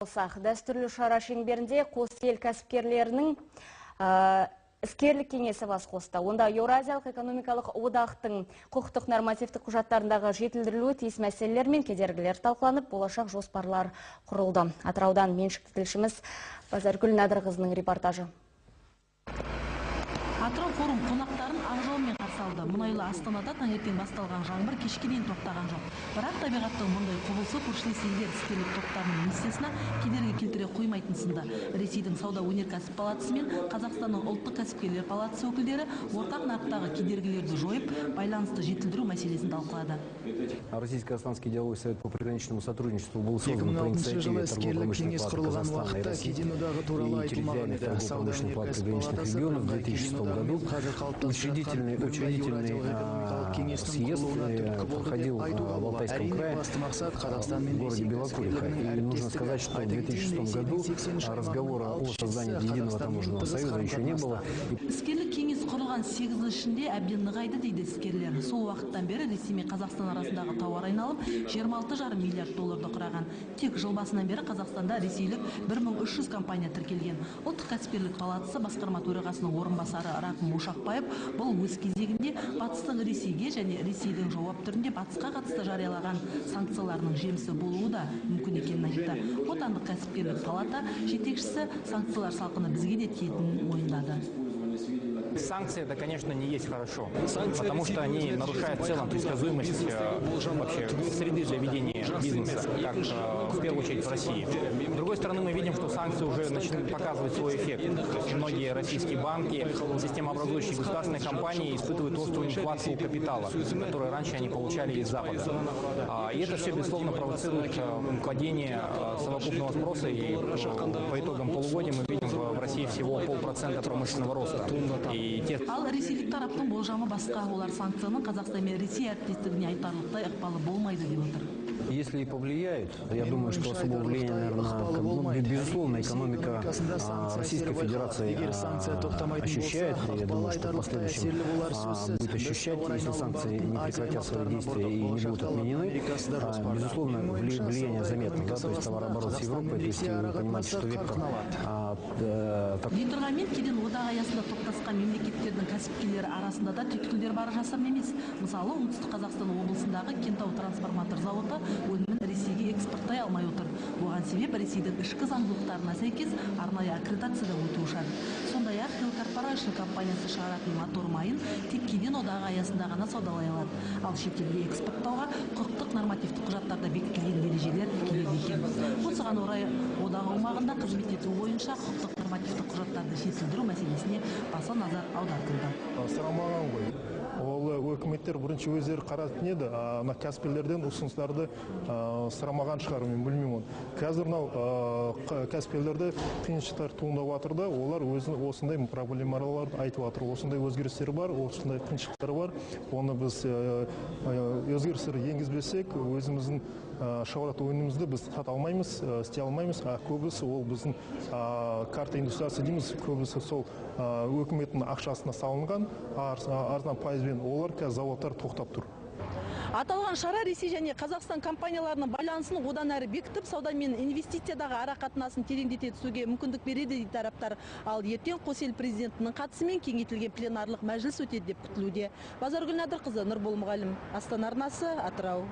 Дәстүрлі шара шеңберінде қос ел кәсіпкерлерінің іскерлік кеңесі бас қосты. Онда Еуразиялық экономикалық одақтың құқықтық нормативтік құжаттарындағы жетілдірілуі тиіс мәселелер мен кедергілер талқыланып, болашақ жоспарлар құрылды. Атыраудан меншікті тілшіміз Базаргүл Надырқызының репортажы. Атырау форум қонақтарын ақ жолмен қарсы алды. Мұнайлы Астанада таңертең басталған жаңбыр кешке дейін тоқтаған жоқ. Бірақ табиғаттың мұндай құбылысы көршілес елдер іскерлік топтарының миссиясына кедергі келтіре қоймайтын сынды. Ресейдің сауда-өнеркәсіп палатасы мен Қазақстанның ұлттық кәсіпкерлер палатасы өкілдері ортақ нарықтағы кедергілерді жойып, байланысты жетілдіру мәселесін талқылады. Российско-Казахстанский деловой совет по приграничному сотрудничеству был создан по инициативе торгово-промышленной палаты Казахстана и России и территориальных торгово-промышленных палат приграничных регионов в 2006 году. Учредительный съезд проходил в Алтайском крае, в городе Белокуриха. И нужно сказать, что в 2006 году разговора о создании единого таможенного союза еще не было. Іскерлік кеңес құрылған 8 жыл ішінде әбден нығайды дейді іскерлер. Сол уақыттан бері Ресей мен Қазақстан арасындағы тауар айналым 26,5 миллиард долларды құраған. Тек жыл басынан бері Қазақстанда ресейлік 1300 компания тіркелген. Ұлттық кәсіпкерлік палатасы басқарма төрағасының орынбасары Рақым Ошақбаев бұл өз кезегінде батыстың Ресейге және Ресейдің жауап түрінде батысқа қатысты жариялаған санкцияларының жемісі болуы да мүмкін екенін айтты. Отандық кәсіпкерлік палата жетекшісі санкциялар салқыны бізге де тиетінін мойындады. Санкции, это, конечно, не есть хорошо, потому что они нарушают в целом предсказуемость вообще среды для ведения бизнеса, как в первую очередь в России. С другой стороны, мы видим, что санкции уже начинают показывать свой эффект. Многие российские банки, системообразующие государственные компании испытывают острую инфляцию капитала, которую раньше они получали из Запада. И это все, безусловно, провоцирует падение совокупного спроса, и по итогам полугодия мы видим в России всего 0,5% промышленного роста. Ал ресейлік тараптың болжамы басқа, олар санкцияның Қазақстан мен Ресей әріптестігіне айтарлықтай ықпалы болмайды деп отыр. Если и повлияют, я думаю, что особого влияния, наверное, безусловно, экономика Российской Федерации ощущает. Я думаю, что в последующем будет ощущать, если санкции не прекратят свои действия и не будут отменены. Безусловно, влияние заметно, да, то есть товарооборот с Европой, то есть вы понимаете, что вектор... Дүйдірғамен кеден одақ аясында топтасқан мемлекеттердің кәсіпкерлері арасында да түйткілдер бары жасырын емес. Мысалы, оңтүстік Қазақстан облысындағы Кентау трансформатор зауыты өнімін Ресейге экспорттай алмай отыр. Оған себеп Ресейдің ішкі заңдылықтарына сәйкес арнайы аккредитациядан өтуі шарт. Сондай-ақ Hill Corporation компаниясы шығаратын мотор майын тек кеден одағы аясында ғана саудалай алады. Ал шетелге экспорттауға құқықтық нормативтік құжаттарда бекітілген ережелер келеді екен. Осыған орай одағы аумағында қызмет ету бойынша құқықтық нормативтік құжаттарды жетілдіру мәселесіне баса назар аудартылды. Сұрамаған ғой. Ол өкіметтер бірінші өздері қарайтын еді, ана кәсіпкерлерден ұсыныстарды сұрамаған шығар, мен білмеймін. Қазір кәсіпкерлерде қиыншылықтар туындап жатыр да, олар осындай проблемаларды айтып жатыр. Осындай өзгерістер бар, осындай қиыншылықтар бар. Оны біз өзгерістер енгізбесек, өзіміздің шығаратын өнімімізді біз сата алмаймыз, істей алмаймыз. Көбісі ол біздің карта индустриясы дейміз, көбісі сол өкіметтің ақшасына салынған, арзан пайызбен олар қазір заводтар тоқтап тұр. Аталған шара Ресей және Қазақстан компанияларының байланысын одан әрі бекітіп, сауда мен инвестициядағы ара қатынасын тереңдете түсуге мүмкіндік береді дейді тараптар. Ал ертең қос ел президентінің қатысымен кеңейтілген пленарлық мәжіліс өтеді деп күтілуде. Базаргүл Надырқызы, Нұрбол Мұғалім, Астана арнасы, Атырау.